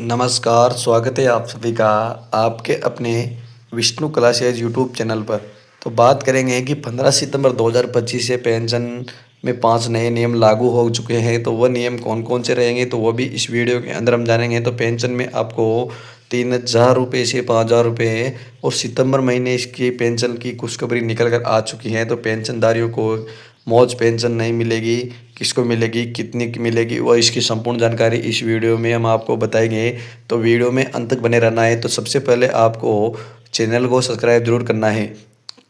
नमस्कार, स्वागत है आप सभी का आपके अपने विष्णु क्लासेज यूट्यूब चैनल पर। तो बात करेंगे कि 15 सितंबर 2025 से पेंशन में 5 नए नियम लागू हो चुके हैं। तो वह नियम कौन-कौन से रहेंगे तो वो भी इस वीडियो के अंदर हम जानेंगे। तो पेंशन में आपको 3000 रुपये से 5000 रुपये और सितंबर महीने इसकी पेंशन की खुशखबरी निकल कर आ चुकी है। तो पेंशनधारियों को मौज पेंशन नहीं मिलेगी, किसको मिलेगी, कितनी की मिलेगी, वह इसकी संपूर्ण जानकारी इस वीडियो में हम आपको बताएंगे। तो वीडियो में अंत तक बने रहना है। तो सबसे पहले आपको चैनल को सब्सक्राइब जरूर करना है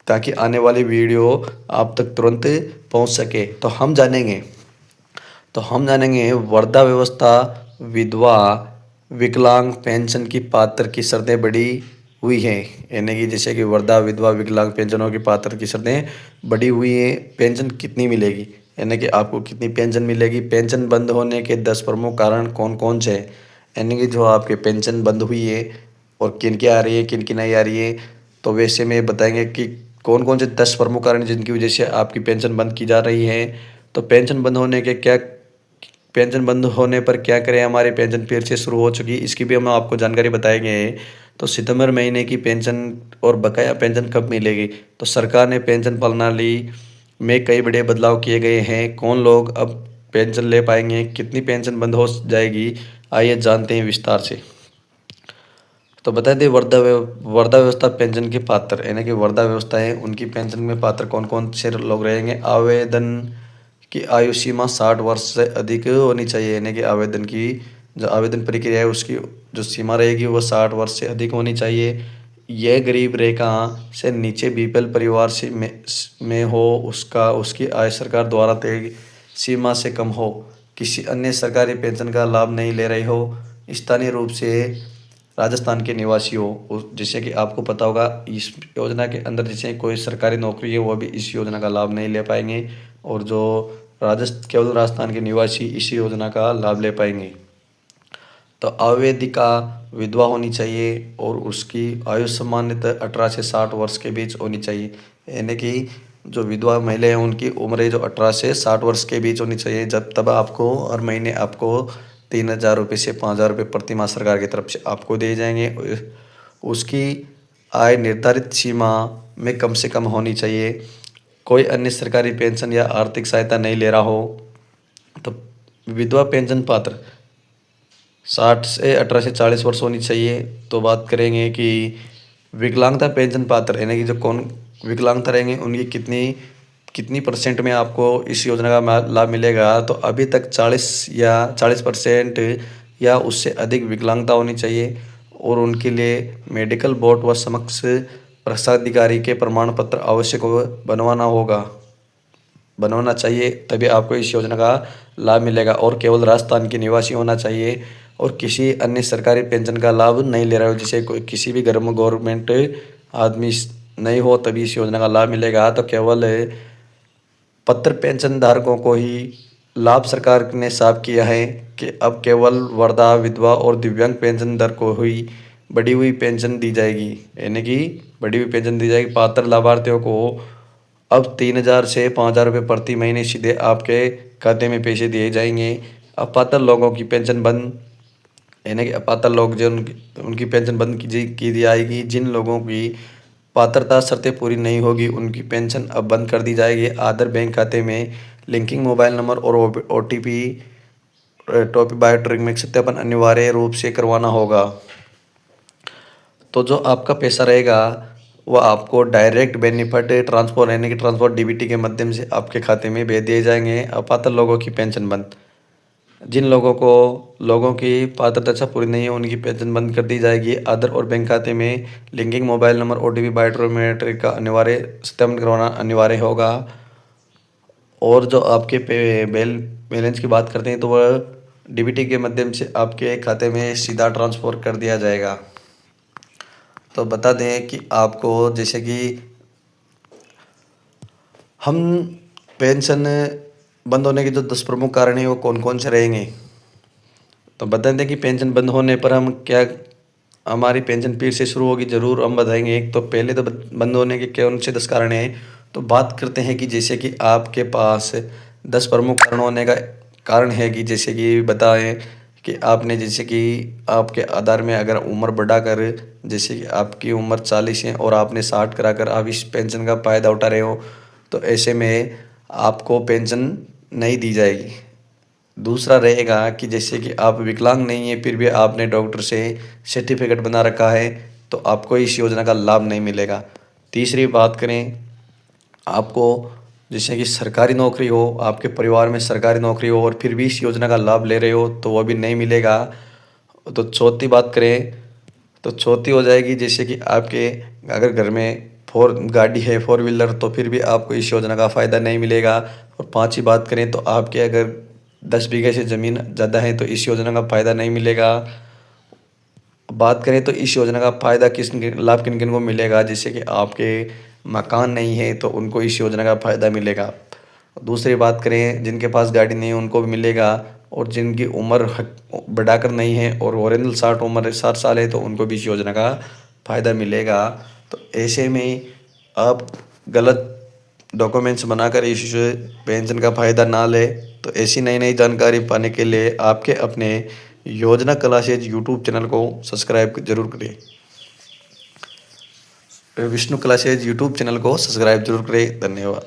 ताकि आने वाली वीडियो आप तक तुरंत पहुंच सके। तो हम जानेंगे वृद्धावस्था, विधवा, विकलांग पेंशन की पात्र की शर्तें बढ़ी हुई हैं। यानी कि जैसे कि वृद्धा, विधवा, विकलांग पेंशनों की पात्र की शर्तें बढ़ी हुई हैं। पेंशन कितनी मिलेगी, यानी कि आपको कितनी पेंशन मिलेगी। पेंशन बंद होने के 10 प्रमुख कारण कौन कौन से हैं, यानी कि जो आपके पेंशन बंद हुई है और किन की आ रही है, किन की नहीं आ रही है। तो वैसे में बताएंगे कि कौन कौन से 10 प्रमुख कारण जिनकी वजह से आपकी पेंशन बंद की जा रही है। तो पेंशन बंद होने पर क्या करें, हमारी पेंशन फिर से शुरू हो चुकी, इसकी भी हम आपको जानकारी बताएंगे। तो सितंबर महीने की पेंशन और बकाया पेंशन कब मिलेगी। तो सरकार ने पेंशन प्रणाली में कई बड़े बदलाव किए गए हैं। कौन लोग अब पेंशन ले पाएंगे, कितनी पेंशन बंद हो जाएगी, आइए जानते हैं विस्तार से। तो बता दें वृद्धावस्था पेंशन के पात्र, यानी कि वृद्धावस्था है उनकी पेंशन में पात्र कौन कौन से लोग रहेंगे। आवेदन की आयु सीमा 60 वर्ष से अधिक होनी चाहिए, यानी कि आवेदन की जो आवेदन प्रक्रिया है उसकी जो सीमा रहेगी वो 60 वर्ष से अधिक होनी चाहिए। यह गरीब रेखा से नीचे बीपीएल परिवार से में हो, उसकी आय सरकार द्वारा तय सीमा से कम हो, किसी अन्य सरकारी पेंशन का लाभ नहीं ले रहे हो, स्थानीय रूप से राजस्थान के निवासी हो। जैसे कि आपको पता होगा इस योजना के अंदर जैसे कोई सरकारी नौकरी है वो भी इस योजना का लाभ नहीं ले पाएंगे, और जो केवल राजस्थान के निवासी इस योजना का लाभ ले पाएंगे। तो आवेदिका विधवा होनी चाहिए और उसकी आयु सामान्यतः 18 से 60 वर्ष के बीच होनी चाहिए, यानी कि जो विधवा महिला हैं उनकी उम्र जो 18 से 60 वर्ष के बीच होनी चाहिए। जब तब आपको हर महीने आपको 3000 रुपये से 5000 रुपये प्रति माह सरकार की तरफ से आपको दिए जाएंगे। उसकी आय निर्धारित सीमा में कम से कम होनी चाहिए। कोई अन्य सरकारी पेंशन या आर्थिक सहायता नहीं ले रहा हो। तो विधवा पेंशन पात्र 60 से 18 से 40 वर्ष होनी चाहिए। तो बात करेंगे कि विकलांगता पेंशन पात्र, यानी कि जो कौन विकलांगता रहेंगे उनकी कितनी कितनी परसेंट में आपको इस योजना का लाभ मिलेगा। तो अभी तक 40% या उससे अधिक विकलांगता होनी चाहिए और उनके लिए मेडिकल बोर्ड व समक्ष प्रशाधिकारी के प्रमाण पत्र आवश्यक बनवाना चाहिए, तभी आपको इस योजना का लाभ मिलेगा। और केवल राजस्थान के निवासी होना चाहिए और किसी अन्य सरकारी पेंशन का लाभ नहीं ले रहा हो, जैसे कोई किसी भी गवर्नमेंट आदमी नहीं हो तभी इस योजना का लाभ मिलेगा। तो केवल पत्र पेंशन धारकों को ही लाभ सरकार ने साफ किया है कि अब केवल वृद्धा, विधवा और दिव्यांग पेंशन दर को ही बढ़ी हुई पेंशन दी जाएगी, यानी कि बढ़ी हुई पेंशन दी जाएगी। पात्र लाभार्थियों को अब 3000 से 5000 रुपये प्रति महीने सीधे आपके खाते में पैसे दिए जाएंगे। अपात्र लोगों की पेंशन बंद, यानी कि अपात्र लोग जो उनकी पेंशन बंद की दी जाएगी। जिन लोगों की पात्रता शर्तें पूरी नहीं होगी उनकी पेंशन अब बंद कर दी जाएगी। आधार बैंक खाते में लिंकिंग, मोबाइल नंबर और ओटीपी टॉप बायोमेट्रिक सत्यापन अनिवार्य रूप से करवाना होगा। तो जो आपका पैसा रहेगा वह आपको डायरेक्ट बेनिफिट ट्रांसफर, यानी कि ट्रांसफर डीबीटी के माध्यम से आपके खाते में भेज दिए जाएंगे। अपात्र लोगों की पेंशन बंद, जिन लोगों की पात्रता पूरी नहीं है उनकी पेंशन बंद कर दी जाएगी। आधार और बैंक खाते में linking, mobile number, OTP biometric का अनिवार्य सत्यापन करवाना अनिवार्य होगा। और जो आपके बैलेंस की बात करते हैं तो वह डीबीटी के माध्यम से आपके खाते में सीधा ट्रांसफ़र कर दिया जाएगा। तो बता दें कि आपको जैसे कि हम पेंशन बंद होने के जो 10 प्रमुख कारण हैं वो कौन कौन से रहेंगे। तो बता दें कि पेंशन बंद होने पर हमारी पेंशन फिर से शुरू होगी, ज़रूर हम बताएंगे। एक तो पहले तो बंद होने के कौन से 10 कारण हैं। तो बात करते हैं कि जैसे कि आपके पास 10 प्रमुख कारण होने का कारण है कि जैसे कि बताएं कि आपने जैसे कि आपके आधार में अगर उम्र बढ़ाकर, जैसे कि आपकी उम्र 40 है और आपने 60 कराकर आप इस पेंशन का फ़ायदा उठा रहे हो, तो ऐसे में आपको पेंशन नहीं दी जाएगी। दूसरा रहेगा कि जैसे कि आप विकलांग नहीं है, फिर भी आपने डॉक्टर से सर्टिफिकेट बना रखा है, तो आपको इस योजना का लाभ नहीं मिलेगा। तीसरी बात करें, आपको जैसे कि सरकारी नौकरी हो, आपके परिवार में सरकारी नौकरी हो और फिर भी इस योजना का लाभ ले रहे हो, तो वह भी नहीं मिलेगा। तो चौथी बात करें, तो चौथी हो जाएगी जैसे कि आपके अगर घर में फोर गाड़ी है, फोर व्हीलर, तो फिर भी आपको इस योजना का फ़ायदा नहीं मिलेगा। और पांचवी बात करें, तो आपके अगर 10 बीघे से ज़मीन ज़्यादा है, तो इस योजना का फ़ायदा नहीं मिलेगा। बात करें तो इस योजना का फ़ायदा लाभ किन किन को मिलेगा, जैसे कि आपके मकान नहीं है तो उनको इस योजना का फ़ायदा मिलेगा। दूसरी बात करें, जिनके पास गाड़ी नहीं है उनको भी मिलेगा, और जिनकी उम्र बढ़ाकर नहीं है और ओरिजिनल 60 साल है, तो उनको भी इस योजना का फ़ायदा मिलेगा। तो ऐसे में आप गलत डॉक्यूमेंट्स बनाकर इस पेंशन का फ़ायदा ना लें। तो ऐसी नई नई जानकारी पाने के लिए आपके अपने योजना क्लासेज यूट्यूब चैनल को सब्सक्राइब जरूर करें। विष्णु क्लासेज यूट्यूब चैनल को सब्सक्राइब जरूर करें। धन्यवाद।